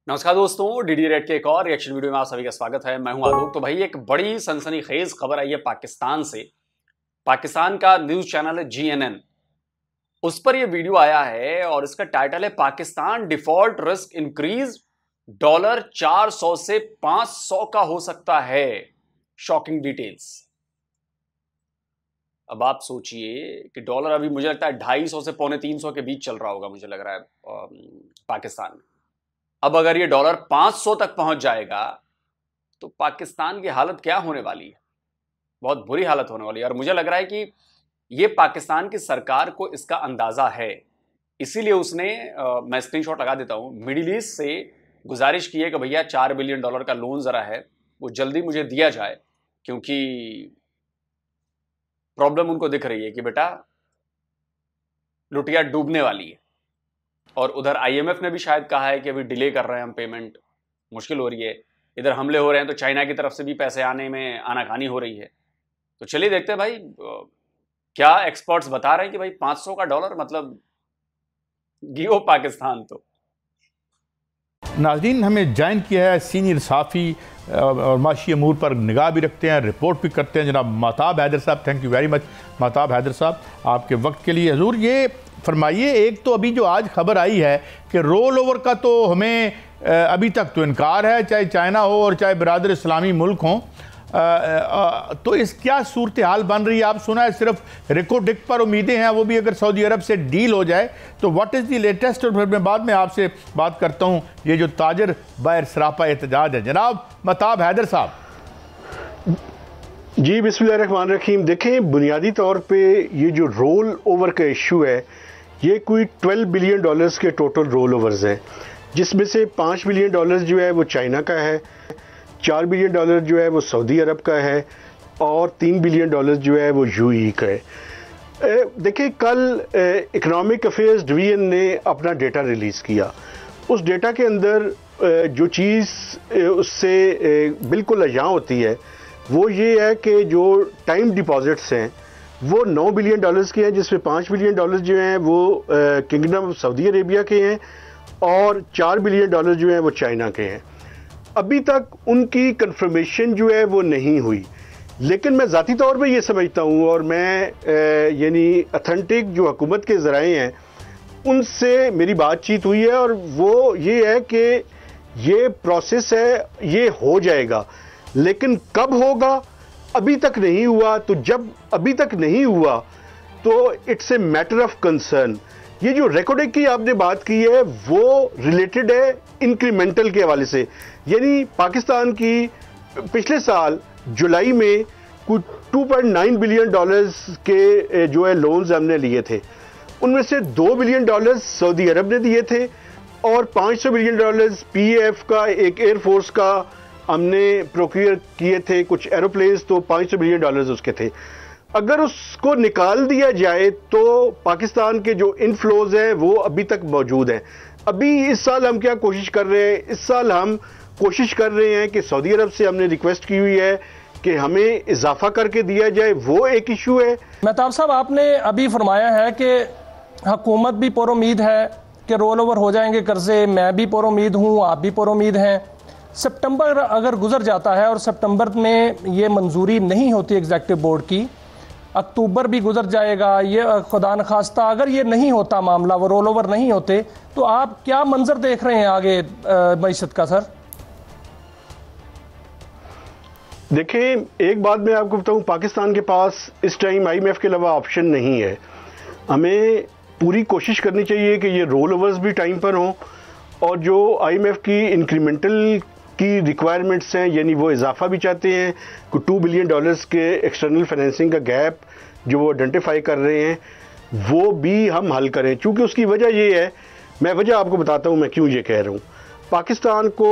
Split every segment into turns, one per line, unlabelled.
नमस्कार दोस्तों, DD red के एक और रिएक्शन वीडियो में आप सभी का स्वागत है। मैं हूं आलोक। तो भाई एक बड़ी सनसनीखेज खबर आई है पाकिस्तान से। पाकिस्तान का न्यूज चैनल है जीएनएन, उस पर यह वीडियो आया है और इसका टाइटल है पाकिस्तान डिफॉल्ट रिस्क इंक्रीज $400 से 500 का हो सकता है, शॉकिंग डिटेल्स। अब आप सोचिए कि डॉलर अभी मुझे लगता है 250 से पौने 300 के बीच चल रहा होगा, मुझे लग रहा है पाकिस्तान में। अब अगर ये डॉलर 500 तक पहुंच जाएगा तो पाकिस्तान की हालत क्या होने वाली है? बहुत बुरी हालत होने वाली है। और मुझे लग रहा है कि ये पाकिस्तान की सरकार को इसका अंदाजा है, इसीलिए उसने मैं स्क्रीनशॉट लगा देता हूं, मिडिल ईस्ट से गुजारिश की है कि भैया $4 बिलियन का लोन जरा है वो जल्दी मुझे दिया जाए, क्योंकि प्रॉब्लम उनको दिख रही है कि बेटा लुटिया डूबने वाली है। और उधर आईएमएफ ने भी शायद कहा है कि अभी डिले कर रहे हैं हम, पेमेंट मुश्किल हो रही है। इधर हमले हो रहे हैं तो चाइना की तरफ से भी पैसे आने में आनाकानी हो रही है। तो चलिए देखते हैं भाई क्या एक्सपर्ट्स बता रहे हैं कि भाई 500 का डॉलर मतलब गियो पाकिस्तान। तो
नाज़रीन, हमें ज्वाइन किया है सीनियर सहाफ़ी और माशी अमूर पर निगाह भी रखते हैं, रिपोर्ट भी करते हैं, जनाब महताब हैदर साहब। Thank you very much Mehtab Haider साहब आपके वक्त के लिए। हजूर ये फरमाइए, एक तो अभी जो आज खबर आई है कि रोल ओवर का तो हमें अभी तक तो इनकार है, चाहे चाइना हो और चाहे बिरादर इस्लामी मुल्क हों, तो इस क्या सूरत हाल बन रही है? आप सुना है सिर्फ रिकोडिक पर उम्मीदें हैं, वो भी अगर सऊदी अरब से डील हो जाए तो व्हाट इज़ दी लेटेस्ट। और फिर मैं बाद में आपसे बात करता हूँ ये जो ताजर बायर सरापा एहतजाज है। जनाब महताब हैदर साहब
जी, बिस्मिल्लाहिर्रहमानिर्रहीम। देखें, बुनियादी तौर पे ये जो रोल ओवर का इशू है, ये कोई $12 बिलियन के टोटल रोल ओवर्स हैं, जिसमें से $5 बिलियन जो है वो चाइना का है, $4 बिलियन जो है वो सऊदी अरब का है और $3 बिलियन जो है वो यूएई का है। देखिए, कल इकोनॉमिक अफेयर्स डिवीजन ने अपना डेटा रिलीज़ किया। उस डेटा के अंदर जो चीज़ उससे बिल्कुल अजां होती है वो ये है कि जो टाइम डिपॉजिट्स हैं वो $9 बिलियन के हैं, जिसमें $5 बिलियन जो हैं वो किंगडम ऑफ सऊदी अरेबिया के हैं और $4 बिलियन जो हैं वो चाइना के हैं। अभी तक उनकी कंफर्मेशन जो है वो नहीं हुई, लेकिन मैं ज़ाती तौर पे ये समझता हूँ और मैं यानी अथेंटिक जो हुकूमत के ज़राए हैं उनसे मेरी बातचीत हुई है और वो ये है कि ये प्रोसेस है, ये हो जाएगा, लेकिन कब होगा अभी तक नहीं हुआ। तो जब अभी तक नहीं हुआ तो it's a matter of concern. ये जो रिकॉर्डिंग की आपने बात की है वो रिलेटेड है इंक्रीमेंटल के हवाले से, यानी पाकिस्तान की पिछले साल जुलाई में कुछ $2.9 बिलियन के जो है लोन्स हमने लिए थे, उनमें से $2 बिलियन सऊदी अरब ने दिए थे और $500 बिलियन पीएफ का एक एयरफोर्स का हमने प्रोक्योर किए थे कुछ एरोप्लेन्स, तो $500 बिलियन उसके थे। अगर उसको निकाल दिया जाए तो पाकिस्तान के जो इनफ्लोज हैं वो अभी तक मौजूद हैं। अभी इस साल हम क्या कोशिश कर रहे हैं, इस साल हम कोशिश कर रहे हैं कि सऊदी अरब से हमने रिक्वेस्ट की हुई है कि हमें इजाफा करके दिया जाए, वो एक इशू है।
महताब साहब, आपने अभी फरमाया है कि हुकूमत भी पुरुमीद है कि रोल ओवर हो जाएंगे कर्जे, मैं भी पुरुमीद हूँ, आप भी पुरुमीद हैं। सितंबर अगर गुजर जाता है और सितंबर में ये मंजूरी नहीं होती एग्जीक्यूटिव बोर्ड की, अक्टूबर भी गुजर जाएगा, ये खुदा न खास्ता अगर ये नहीं होता मामला, वो रोल ओवर नहीं होते, तो आप क्या मंजर देख रहे हैं आगे मईशत का? सर
देखें, एक बात मैं आपको बताऊं, पाकिस्तान के पास इस टाइम आईएमएफ के अलावा ऑप्शन नहीं है। हमें पूरी कोशिश करनी चाहिए कि ये रोल ओवर्स भी टाइम पर हों और जो आईएमएफ की इंक्रीमेंटल की रिक्वायरमेंट्स हैं, यानी वो इजाफा भी चाहते हैं, को $2 बिलियन के एक्सटर्नल फाइनेंसिंग का गैप जो वो आइडेंटिफाई कर रहे हैं वो भी हम हल करें। चूँकि उसकी वजह ये है, मैं वजह आपको बताता हूँ मैं क्यों ये कह रहा हूँ। पाकिस्तान को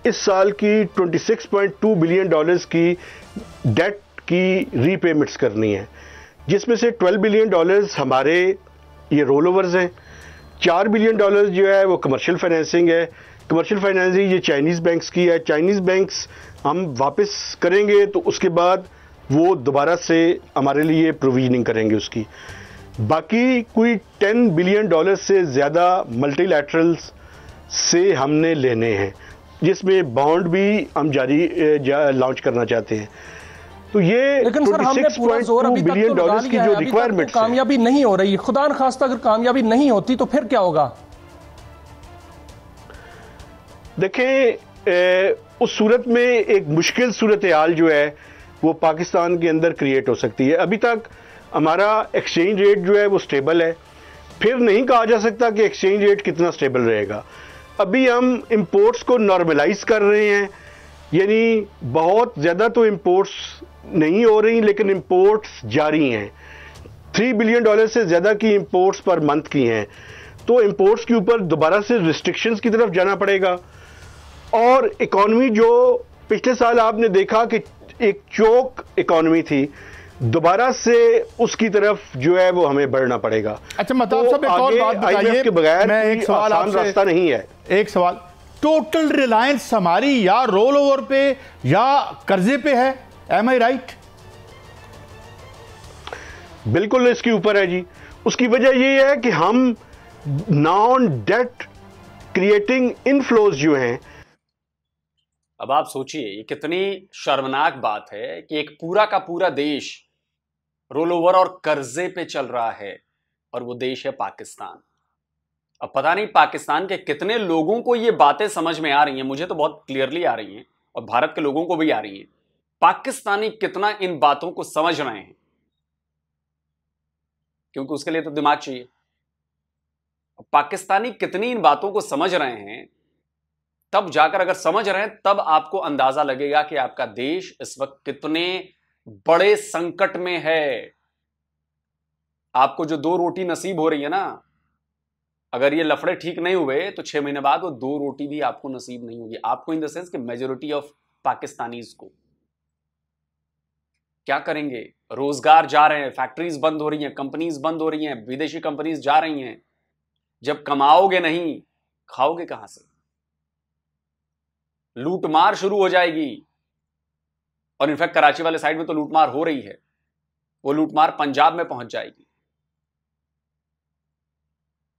इस साल की $26.2 बिलियन की डेट की रीपेमेंट्स करनी है, जिसमें से $12 बिलियन हमारे ये रोल ओवर्स हैं, $4 बिलियन जो है वो कमर्शियल फाइनेंसिंग है। कमर्शियल फाइनेंसिंग ये चाइनीज़ बैंक्स की है, चाइनीज़ बैंक्स हम वापस करेंगे तो उसके बाद वो दोबारा से हमारे लिए प्रोविजनिंग करेंगे उसकी। बाकी कोई $10 बिलियन से ज़्यादा मल्टीलैटरल्स से हमने लेने हैं, जिसमें बॉन्ड भी हम जारी लॉन्च करना चाहते हैं। तो ये
लेकिन सर हमने पूरा जोर अभी तक तो लगा लिया है, अभी तक तो कामयाबी नहीं हो रही। खुदा न खास्ता अगर कामयाबी नहीं होती तो फिर क्या होगा?
देखें, उस सूरत में एक मुश्किल सूरत हाल जो है वो पाकिस्तान के अंदर क्रिएट हो सकती है। अभी तक हमारा एक्सचेंज रेट जो है वो स्टेबल है, फिर नहीं कहा जा सकता कि एक्सचेंज रेट कितना स्टेबल रहेगा। अभी हम इंपोर्ट्स को नॉर्मलाइज कर रहे हैं, यानी बहुत ज़्यादा तो इंपोर्ट्स नहीं हो रही लेकिन इंपोर्ट्स जारी हैं। $3 बिलियन से ज़्यादा की इंपोर्ट्स पर मंथ की हैं, तो इंपोर्ट्स के ऊपर दोबारा से रिस्ट्रिक्शंस की तरफ जाना पड़ेगा। और इकॉनमी जो पिछले साल आपने देखा कि एक चोक इकॉनमी थी, दोबारा से उसकी तरफ जो है वो हमें बढ़ना पड़ेगा।
अच्छा महताब साहब, एक और बात बताइए,
के बगैर
मैं एक सवाल
आसान रास्ता नहीं है।
एक सवाल, टोटल रिलायंस हमारी या रोल ओवर पे या कर्जे पे है, एम आई राइट?
बिल्कुल इसके ऊपर है जी। उसकी वजह ये है कि हम नॉन डेट क्रिएटिंग इनफ्लोज जो हैं।
अब आप सोचिए ये कितनी शर्मनाक बात है कि एक पूरा का पूरा देश रोल ओवर और कर्जे पे चल रहा है, और वो देश है पाकिस्तान। अब पता नहीं पाकिस्तान के कितने लोगों को ये बातें समझ में आ रही हैं, मुझे तो बहुत क्लियरली आ रही हैं और भारत के लोगों को भी आ रही हैं। पाकिस्तानी कितना इन बातों को समझ रहे हैं, क्योंकि उसके लिए तो दिमाग चाहिए। पाकिस्तानी कितनी इन बातों को समझ रहे हैं, तब जाकर, अगर समझ रहे हैं तब आपको अंदाजा लगेगा कि आपका देश इस वक्त कितने बड़े संकट में है। आपको जो 2 रोटी नसीब हो रही है ना, अगर ये लफड़े ठीक नहीं हुए तो 6 महीने बाद वो 2 रोटी भी आपको नसीब नहीं होगी। आपको इन द सेंस कि मेजॉरिटी ऑफ पाकिस्तानीज को। क्या करेंगे? रोजगार जा रहे हैं, फैक्ट्रीज बंद हो रही हैं, कंपनीज बंद हो रही हैं, विदेशी कंपनीज जा रही हैं। जब कमाओगे नहीं, खाओगे कहां से? लूटमार शुरू हो जाएगी। और इनफैक्ट कराची वाले साइड में तो लूटमार हो रही है, वो लूटमार पंजाब में पहुंच जाएगी।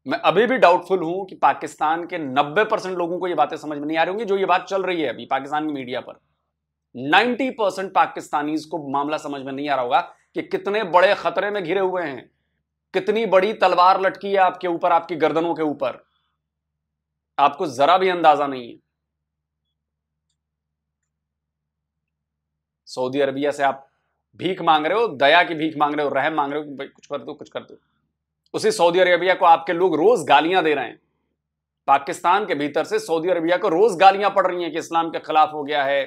मैं अभी भी डाउटफुल हूं कि पाकिस्तान के 90% लोगों को ये बातें समझ में नहीं आ रही होंगी जो ये बात चल रही है अभी पाकिस्तान की मीडिया पर। 90% पाकिस्तानीज को मामला समझ में नहीं आ रहा होगा कि कितने बड़े खतरे में घिरे हुए हैं, कितनी बड़ी तलवार लटकी है आपके ऊपर, आपकी गर्दनों के ऊपर। आपको जरा भी अंदाजा नहीं है। सऊदी अरबिया से आप भीख मांग रहे हो, दया की भीख मांग रहे हो, रहम मांग रहे हो कि भाई कुछ कर दो, कुछ कर दो। उसी सऊदी अरबिया को आपके लोग रोज गालियां दे रहे हैं। पाकिस्तान के भीतर से सऊदी अरबिया को रोज गालियां पड़ रही हैं कि इस्लाम के खिलाफ हो गया है,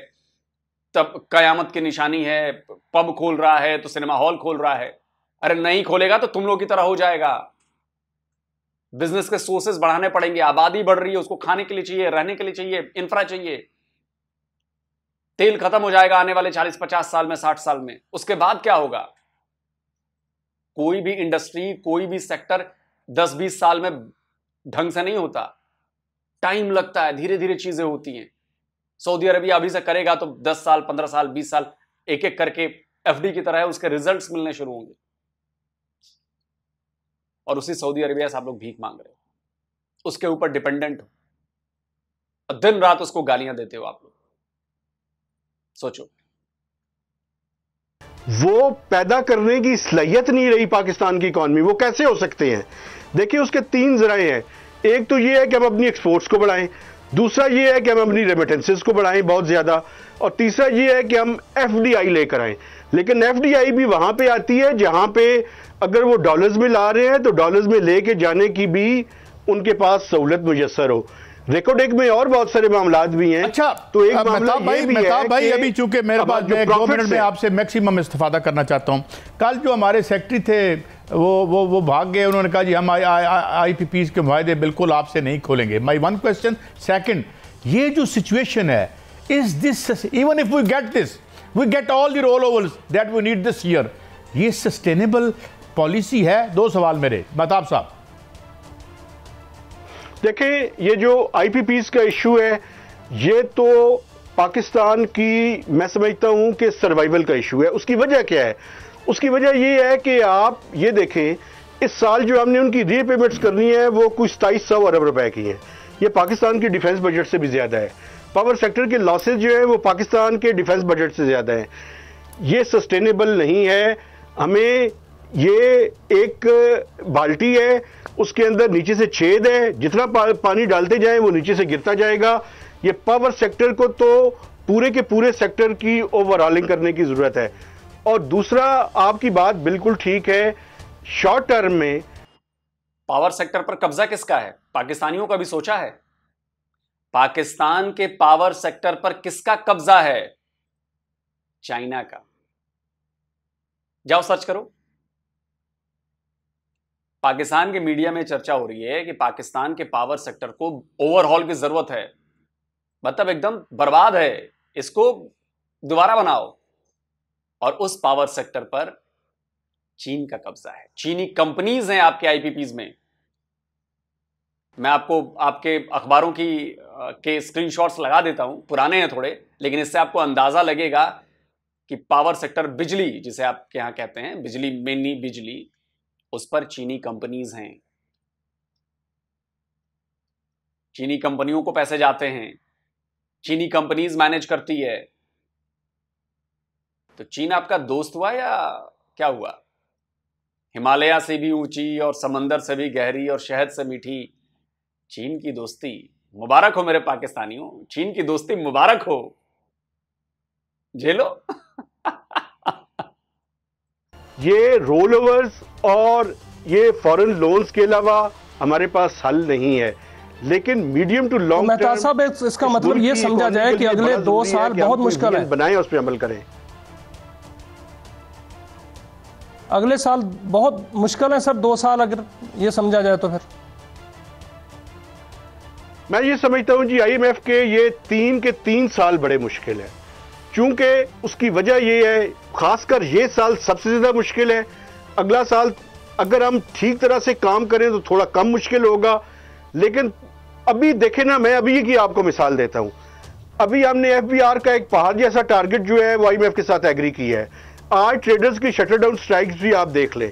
तब कयामत की निशानी है, पब खोल रहा है तो सिनेमा हॉल खोल रहा है। अरे नहीं खोलेगा तो तुम लोग की तरह हो जाएगा। बिजनेस के सोर्सेस बढ़ाने पड़ेंगे, आबादी बढ़ रही है, उसको खाने के लिए चाहिए, रहने के लिए चाहिए, इंफ्रा चाहिए। तेल खत्म हो जाएगा आने वाले 40-50 साल में, 60 साल में। उसके बाद क्या होगा? कोई भी इंडस्ट्री, कोई भी सेक्टर 10-20 साल में ढंग से नहीं होता, टाइम लगता है, धीरे धीरे चीजें होती हैं। सऊदी अरबिया अभी से करेगा तो 10 साल, 15 साल, 20 साल एक एक करके एफडी की तरह है, उसके रिजल्ट्स मिलने शुरू होंगे। और उसी सऊदी अरबिया से आप लोग भीख मांग रहे हो, उसके ऊपर डिपेंडेंट हो, और दिन रात उसको गालियां देते हो आप लोग। सोचो,
वो पैदा करने की सलाहियत नहीं रही पाकिस्तान की इकॉनमी। वो कैसे हो सकते हैं? देखिए उसके 3 जराए हैं। एक तो ये है कि हम अपनी एक्सपोर्ट्स को बढ़ाएं, दूसरा ये है कि हम अपनी रेमिटेंसेस को बढ़ाएं बहुत ज्यादा, और तीसरा ये है कि हम एफडीआई लेकर आएं। लेकिन एफडीआई भी वहां पे आती है जहां पे अगर वो डॉलर्स में ला रहे हैं तो डॉलर्स में लेके जाने की भी उनके पास सहूलत मुयस्सर हो। रेकोडेक में और बहुत सारे मामला भी हैं।
अच्छा,
तो एक मामला ये भी है
भाई, अभी चूंकि मेरे पास 2 मिनट में आपसे मैक्सिमम इस्तेफादा करना चाहता हूं। कल जो हमारे सेक्रेटरी थे वो भाग गए, उन्होंने कहा जी हम IPPs के मुआहदे बिल्कुल आपसे नहीं खोलेंगे। माई 1 क्वेश्चन। सेकंड, ये जो सिचुएशन है, is this, even if we get this, we get all the rollovers that we need this year, ये सस्टेनेबल पॉलिसी है? 2 सवाल मेरे, महताब साहब।
देखें, ये जो IPPs का इशू है, ये तो पाकिस्तान की, मैं समझता हूं कि सर्वाइवल का इशू है। उसकी वजह क्या है? उसकी वजह ये है कि आप ये देखें, इस साल जो हमने उनकी रीपेमेंट्स करनी है वो कुछ 2700 अरब रुपए की हैं, ये पाकिस्तान के डिफेंस बजट से भी ज़्यादा है। पावर सेक्टर के लॉसेज जो है वो पाकिस्तान के डिफेंस बजट से ज़्यादा है। ये सस्टेनेबल नहीं है। हमें ये एक बाल्टी है, उसके अंदर नीचे से छेद है, जितना पानी डालते जाए वो नीचे से गिरता जाएगा। ये पावर सेक्टर को तो पूरे के पूरे सेक्टर की ओवरऑलिंग करने की ज़रूरत है। और दूसरा, आपकी बात बिल्कुल ठीक है, शॉर्ट टर्म में
पावर सेक्टर पर कब्जा किसका है? पाकिस्तानियों का भी सोचा है? पाकिस्तान के पावर सेक्टर पर किसका कब्जा है? चाइना का। जाओ सर्च करो। पाकिस्तान के मीडिया में चर्चा हो रही है कि पाकिस्तान के पावर सेक्टर को ओवरहॉल की जरूरत है, मतलब एकदम बर्बाद है, इसको दोबारा बनाओ। और उस पावर सेक्टर पर चीन का कब्जा है, चीनी कंपनीज हैं आपके आईपीपीज में। मैं आपको आपके अखबारों के स्क्रीनशॉट्स लगा देता हूं, पुराने हैं थोड़े, लेकिन इससे आपको अंदाजा लगेगा कि पावर सेक्टर, बिजली जिसे आपके यहां कहते हैं, बिजली, मेनली बिजली, उस पर चीनी कंपनीज हैं। चीनी कंपनियों को पैसे जाते हैं, चीनी कंपनीज मैनेज करती है। तो चीन आपका दोस्त हुआ या क्या हुआ? हिमालय से भी ऊंची और समंदर से भी गहरी और शहद से मीठी चीन की दोस्ती मुबारक हो मेरे पाकिस्तानियों, चीन की दोस्ती मुबारक हो, झेलो।
ये रोल ओवर्स और ये फॉरेन लोन्स के अलावा हमारे पास हल नहीं है। लेकिन मीडियम टू लॉन्ग
मेहता साहब, इसका मतलब ये समझा जाए कि अगले 2 साल बहुत मुश्किल है,
बनाएं, उस पर अमल करें।
अगले साल बहुत मुश्किल है सर, 2 साल अगर ये समझा जाए तो। फिर
मैं ये समझता हूं जी, IMF के ये 3 साल बड़े मुश्किल है। चूंकि उसकी वजह ये है, खासकर ये साल सबसे ज्यादा मुश्किल है। अगला साल अगर हम ठीक तरह से काम करें तो थोड़ा कम मुश्किल होगा। लेकिन अभी देखें ना, मैं अभी की आपको मिसाल देता हूं। अभी हमने FBR का एक पहाड़ जैसा टारगेट जो है वो IMF के साथ एग्री किया है। आज ट्रेडर्स की शटर डाउन स्ट्राइक्स भी आप देख लें।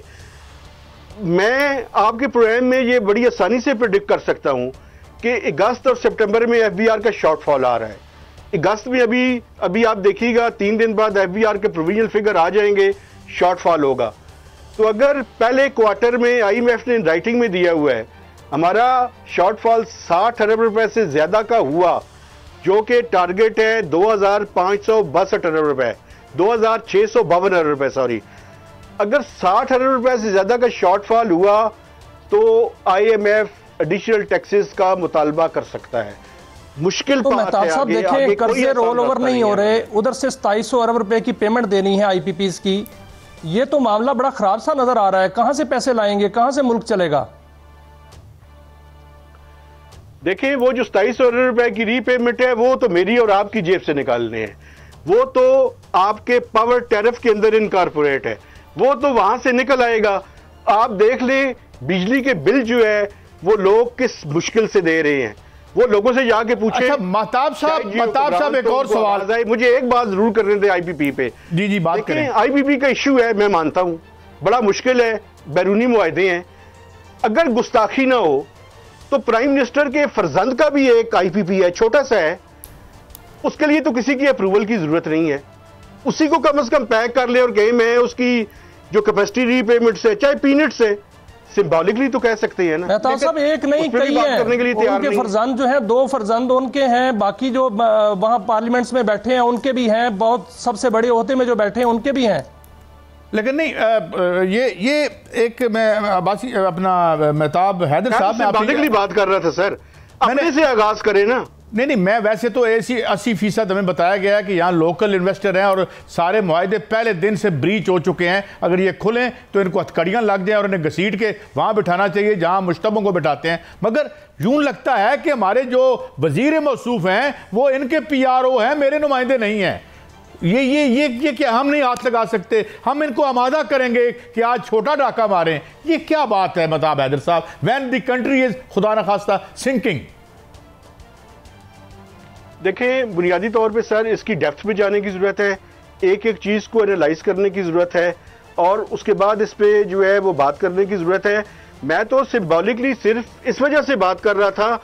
मैं आपके प्रोग्राम में ये बड़ी आसानी से प्रिडिक्ट कर सकता हूं कि अगस्त और सितंबर में FBR का शॉर्टफॉल आ रहा है। अगस्त में अभी आप देखिएगा 3 दिन बाद FBR के प्रोविजनल फिगर आ जाएंगे, शॉर्टफॉल होगा। तो अगर पहले क्वार्टर में IMF ने राइटिंग में दिया हुआ है हमारा शॉर्टफॉल 60 अरब रुपए से ज्यादा का हुआ, जो कि टारगेट है 2562 अरब रुपए, 2652 अरब रुपए, सॉरी। अगर 60 अरब रुपए से ज्यादा का शॉर्टफॉल हुआ तो IMF एडिशनल टैक्सेस का मुतालबा कर सकता है। मुश्किल
तो मेहताब साहब देखें, कर्जे रोल ओवर नहीं हो रहे, उधर से 2700 अरब रुपए की पेमेंट देनी है IPPs की। ये तो मामला बड़ा खराब सा नजर आ रहा है। कहां से पैसे लाएंगे, कहां से मुल्क चलेगा?
देखिए, वो जो 2700 अरब रुपए की रीपेमेंट है वो तो मेरी और आपकी जेब से निकालने हैं। वो तो आपके पावर टैरिफ के अंदर इनकॉर्पोरेट है, वो तो वहां से निकल आएगा। आप देख लें बिजली के बिल जो है वो लोग किस मुश्किल से दे रहे हैं। वो लोगों से जाके पूछे।
अच्छा, महताब साहब एक और सवाल,
मुझे एक बात जरूर करने दें IPP पे।
जी बात करें।
IPP का इश्यू है, मैं मानता हूं बड़ा मुश्किल है, बैरूनी मुआहदे हैं। अगर गुस्ताखी ना हो तो प्राइम मिनिस्टर के फर्जंद का भी एक IPP है, छोटा सा है, उसके लिए तो किसी की अप्रूवल की जरूरत नहीं है। उसी को कम से कम पैक कर ले और कहे मैं उसकी जो कैपेसिटी रीपेमेंट से, चाहे पीनट से, सिंबॉलिकली तो कह सकते हैं ना।
मेहताब साहब एक नहीं कई हैं, उनके फर्जंद जो है 2 फर्जंद उनके हैं, बाकी जो वहां पार्लियामेंट्स में बैठे हैं उनके भी हैं, बहुत सबसे बड़े ओहदे में जो बैठे हैं उनके भी हैं।
लेकिन नहीं, ये एक मैं अब्बासी अपना मेहताब हैदर साहब में
सिंबॉलिकली बात कर रहा था सर, अपने से आगाज करें ना।
नहीं, मैं वैसे तो 80% हमें बताया गया है कि यहाँ लोकल इन्वेस्टर हैं और सारे मुआहदे पहले दिन से ब्रीच हो चुके हैं। अगर ये खुलें तो इनको हथकड़ियाँ लग जाएं और इन्हें घसीट के वहाँ बिठाना चाहिए जहाँ मुश्तबों को बिठाते हैं। मगर यूं लगता है कि हमारे जो वजीर मौसूफ हैं वो इनके PRO हैं, मेरे नुमाइंदे नहीं हैं। ये क्या हम नहीं हाथ लगा सकते? हम इनको आमादा करेंगे कि आज छोटा डाका मारें? ये क्या बात है महताब हैदर साहब, व्हेन द कंट्री इज खुदा न खास्ता सिंकिंग?
देखें, बुनियादी तौर पे सर इसकी डेप्थ में जाने की ज़रूरत है, एक एक चीज़ को एनालाइज करने की ज़रूरत है और उसके बाद इस पे जो है वो बात करने की ज़रूरत है। मैं तो सिंबॉलिकली सिर्फ इस वजह से बात कर रहा था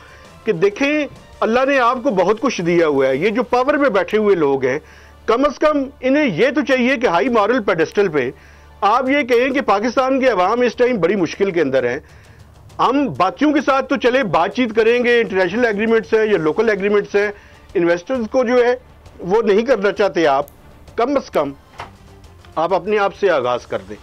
कि देखें अल्लाह ने आपको बहुत कुछ दिया हुआ है। ये जो पावर में बैठे हुए लोग हैं, कम से कम इन्हें ये तो चाहिए कि हाई मॉरल पेडेस्टल पे आप ये कहें कि पाकिस्तान के अवाम इस टाइम बड़ी मुश्किल के अंदर है। हम बाकियों के साथ तो चले बातचीत करेंगे, इंटरनेशनल एग्रीमेंट्स है या लोकल एग्रीमेंट्स है, इन्वेस्टर्स को जो है वो नहीं करना चाहते आप, कम से कम आप अपने आप से आगाज कर दें,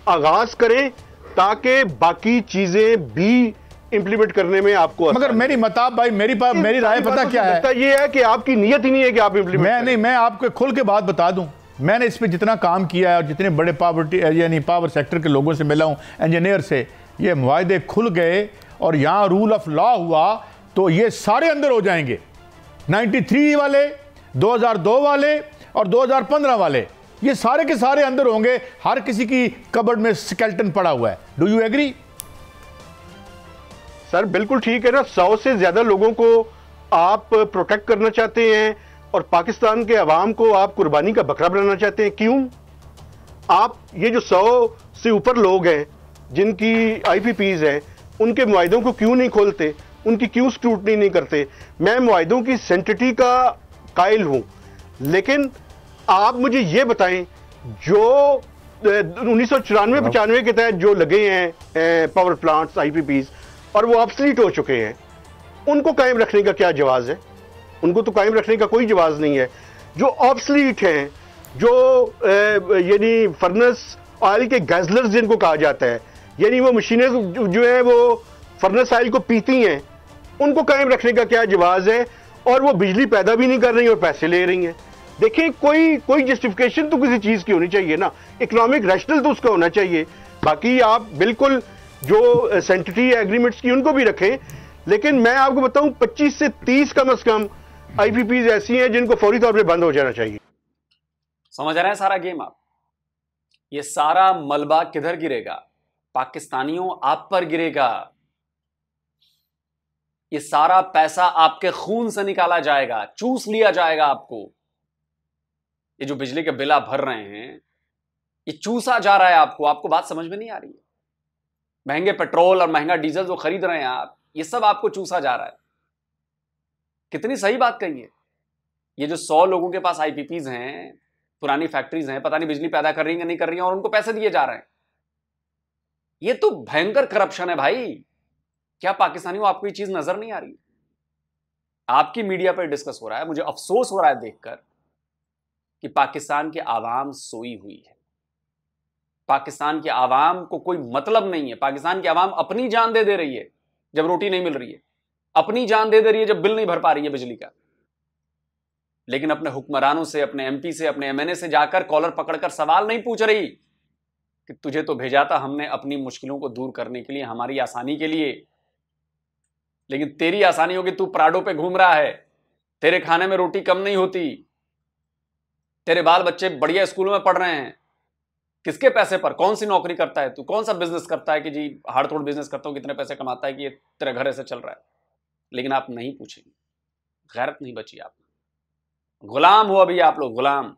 आगाज करें ताकि बाकी चीजें भी इंप्लीमेंट करने में आपको।
मगर मेरी मताब भाई, मेरी राय पता क्या है,
ये है कि आपकी नीयत ही नहीं है कि आप इंप्लीमेंट।
मैं आपको खुल के बात बता दूं, मैंने इस पे जितना काम किया है और जितने बड़े पावर सेक्टर के लोगों से मिला हूं, इंजीनियर से, ये मुआहदे खुल गए और यहां रूल ऑफ लॉ हुआ तो ये सारे अंदर हो जाएंगे। 93 वाले, 2002 वाले और 2015 वाले, ये सारे के सारे अंदर होंगे। हर किसी की कबर्ड में स्केल्टन पड़ा हुआ है। Do you agree?
सर बिल्कुल ठीक है ना। 100 से ज्यादा लोगों को आप प्रोटेक्ट करना चाहते हैं और पाकिस्तान के अवाम को आप कुर्बानी का बकरा बनाना चाहते हैं। क्यों? आप ये जो 100 से ऊपर लोग हैं जिनकी आईपीपीज हैं, उनके मुआहिदों को क्यों नहीं खोलते, उनकी क्यों स्क्रूटनी नहीं करते? मैं मुआहिदों की सेंटिटी का कायल हूं, लेकिन आप मुझे ये बताएं जो 1994-95 के तहत जो लगे हैं पावर प्लांट्स, आईपीपीज, और वो ऑब्सलीट हो चुके हैं, उनको कायम रखने का क्या जवाज है? उनको तो कायम रखने का कोई जवाज नहीं है। जो ऑब्सलीट हैं, जो यानी फर्नेस ऑयल के गैजलर्स जिनको कहा जाता है, यानी वो मशीनें जो है वो फर्नेस ऑयल को पीती हैं, उनको कायम रखने का क्या जवाज है? और वो बिजली पैदा भी नहीं कर रही और पैसे ले रही हैं। देखिए कोई जस्टिफिकेशन तो किसी चीज की होनी चाहिए ना, इकोनॉमिक रैशनल तो उसका होना चाहिए। बाकी आप बिल्कुल जो सेंटिटी एग्रीमेंट्स की उनको भी रखें, लेकिन मैं आपको बताऊं 25 से 30 कम से कम आईपीपीज ऐसी हैं जिनको फौरी तौर पे बंद हो जाना चाहिए।
समझ रहे हैं सारा गेम आप? ये सारा मलबा किधर गिरेगा? पाकिस्तानियों आप पर गिरेगा। ये सारा पैसा आपके खून से निकाला जाएगा, चूस लिया जाएगा आपको। ये जो बिजली के बिल आप भर रहे हैं, ये चूसा जा रहा है आपको। आपको बात समझ में नहीं आ रही है? महंगे पेट्रोल और महंगा डीजल जो खरीद रहे हैं आप, ये सब आपको चूसा जा रहा है। कितनी सही बात कही है। ये जो 100 लोगों के पास आईपीपीज हैं, पुरानी फैक्ट्रीज हैं, पता नहीं बिजली पैदा कर रही हैं नहीं कर रही हैं, और उनको पैसे दिए जा रहे हैं। ये तो भयंकर करप्शन है भाई। क्या पाकिस्तानियों आपको ये चीज नजर नहीं आ रही? आपकी मीडिया पर डिस्कस हो रहा है, मुझे अफसोस हो रहा है देखकर कि पाकिस्तान की आवाम सोई हुई है। पाकिस्तान की आवाम को कोई मतलब नहीं है। पाकिस्तान की आवाम अपनी जान दे रही है जब रोटी नहीं मिल रही है, अपनी जान दे रही है जब बिल नहीं भर पा रही है बिजली का, लेकिन अपने हुक्मरानों से, अपने एमपी से, अपने एमएनए से जाकर कॉलर पकड़कर सवाल नहीं पूछ रही कि तुझे तो भेजा था हमने अपनी मुश्किलों को दूर करने के लिए, हमारी आसानी के लिए, लेकिन तेरी आसानी होगी, तू प्राडो पे घूम रहा है, तेरे खाने में रोटी कम नहीं होती, तेरे बाल बच्चे बढ़िया स्कूलों में पढ़ रहे हैं। किसके पैसे पर? कौन सी नौकरी करता है तू? कौन सा बिजनेस करता है कि जी हाड़ तोड़ बिजनेस करता हूं, कितने पैसे कमाता है कि ये तेरा घर ऐसे चल रहा है? लेकिन आप नहीं पूछेंगे। गैरत नहीं बची आप। गुलाम हो अभी आप लोग, गुलाम।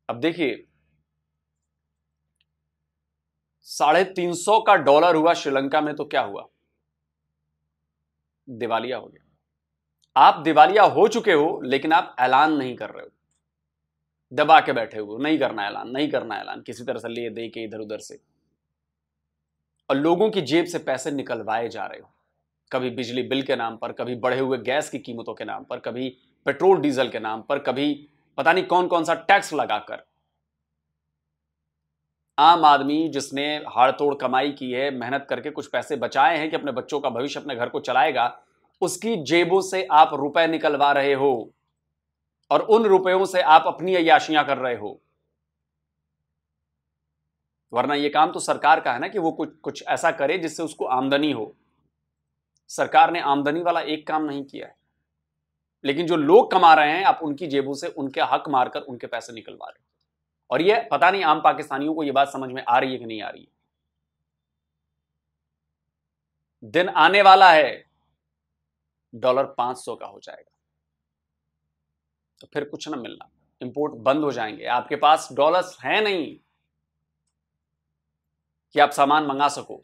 अब देखिए, 350 का डॉलर हुआ श्रीलंका में तो क्या हुआ? दिवालिया हो गया। आप दिवालिया हो चुके हो, लेकिन आप ऐलान नहीं कर रहे हो, दबा के बैठे हुए, नहीं करना ऐलान, नहीं करना ऐलान, किसी तरह से ले दे के इधर उधर से, और लोगों की जेब से पैसे निकलवाए जा रहे हो। कभी बिजली बिल के नाम पर, कभी बढ़े हुए गैस की कीमतों के नाम पर, कभी पेट्रोल डीजल के नाम पर, कभी पता नहीं कौन कौन सा टैक्स लगाकर। आम आदमी जिसने हाड़तोड़ कमाई की है, मेहनत करके कुछ पैसे बचाए हैं कि अपने बच्चों का भविष्य, अपने घर को चलाएगा, उसकी जेबों से आप रुपए निकलवा रहे हो और उन रुपयों से आप अपनी अय्याशियां कर रहे हो। वरना यह काम तो सरकार का है ना कि वो कुछ ऐसा करे जिससे उसको आमदनी हो। सरकार ने आमदनी वाला एक काम नहीं किया है, लेकिन जो लोग कमा रहे हैं आप उनकी जेबों से उनके हक मारकर उनके पैसे निकलवा रहे हो। और ये पता नहीं आम पाकिस्तानियों को यह बात समझ में आ रही है कि नहीं आ रही है। दिन आने वाला है डॉलर 500 का हो जाएगा, तो फिर कुछ ना मिलना, इंपोर्ट बंद हो जाएंगे। आपके पास डॉलर्स हैं नहीं कि आप सामान मंगा सको।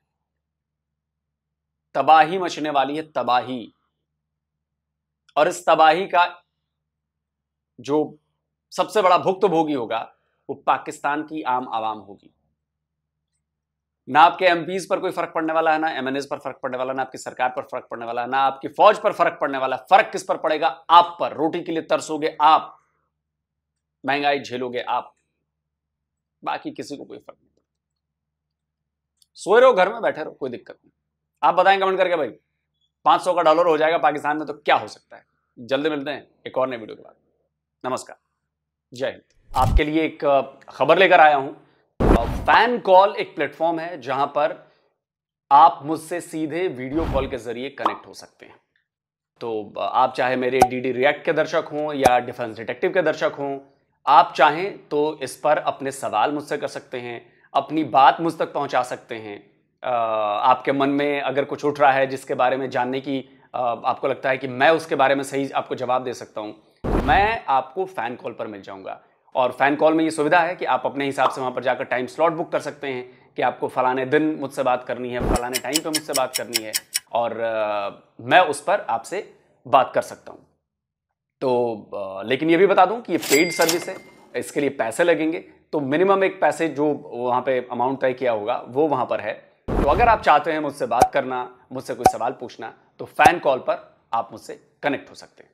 तबाही मचने वाली है, तबाही। और इस तबाही का जो सबसे बड़ा भुक्तभोगी होगा वो पाकिस्तान की आम आवाम होगी। ना आपके एमपीज पर कोई फर्क पड़ने वाला है, ना एमएनएस पर फर्क पड़ने वाला, ना आपकी सरकार पर फर्क पड़ने वाला, ना आपकी फौज पर फर्क पड़ने वाला। फर्क किस पर पड़ेगा? आप पर। रोटी के लिए तरसोगे आप, महंगाई झेलोगे आप, बाकी किसी को कोई फर्क नहीं पड़ता। सोए रहो, घर में बैठे रहो, कोई दिक्कत नहीं। आप बताएं कमेंट करके भाई, 500 का डॉलर हो जाएगा पाकिस्तान में तो क्या हो सकता है? जल्दी मिलते हैं एक और नए वीडियो के बाद। नमस्कार, जय हिंद। आपके लिए एक खबर लेकर आया हूं। फैन कॉल एक प्लेटफॉर्म है जहां पर आप मुझसे सीधे वीडियो कॉल के जरिए कनेक्ट हो सकते हैं। तो आप चाहे मेरे डीडी रिएक्ट के दर्शक हों या डिफेंस डिटेक्टिव के दर्शक हों, आप चाहें तो इस पर अपने सवाल मुझसे कर सकते हैं, अपनी बात मुझ तक पहुंचा सकते हैं। आपके मन में अगर कुछ उठ रहा है जिसके बारे में जानने की आपको लगता है कि मैं उसके बारे में सही आपको जवाब दे सकता हूं, मैं आपको फैन कॉल पर मिल जाऊंगा। और फैन कॉल में ये सुविधा है कि आप अपने हिसाब से वहां पर जाकर टाइम स्लॉट बुक कर सकते हैं कि आपको फलाने दिन मुझसे बात करनी है, फलाने टाइम पे मुझसे बात करनी है, और मैं उस पर आपसे बात कर सकता हूं। तो लेकिन ये भी बता दूं कि ये पेड सर्विस है, इसके लिए पैसे लगेंगे। तो मिनिमम एक पैसे जो वहां पे अमाउंट तय किया होगा वो वहां पर है। तो अगर आप चाहते हैं मुझसे बात करना, मुझसे कोई सवाल पूछना, तो फैन कॉल पर आप मुझसे कनेक्ट हो सकते हैं।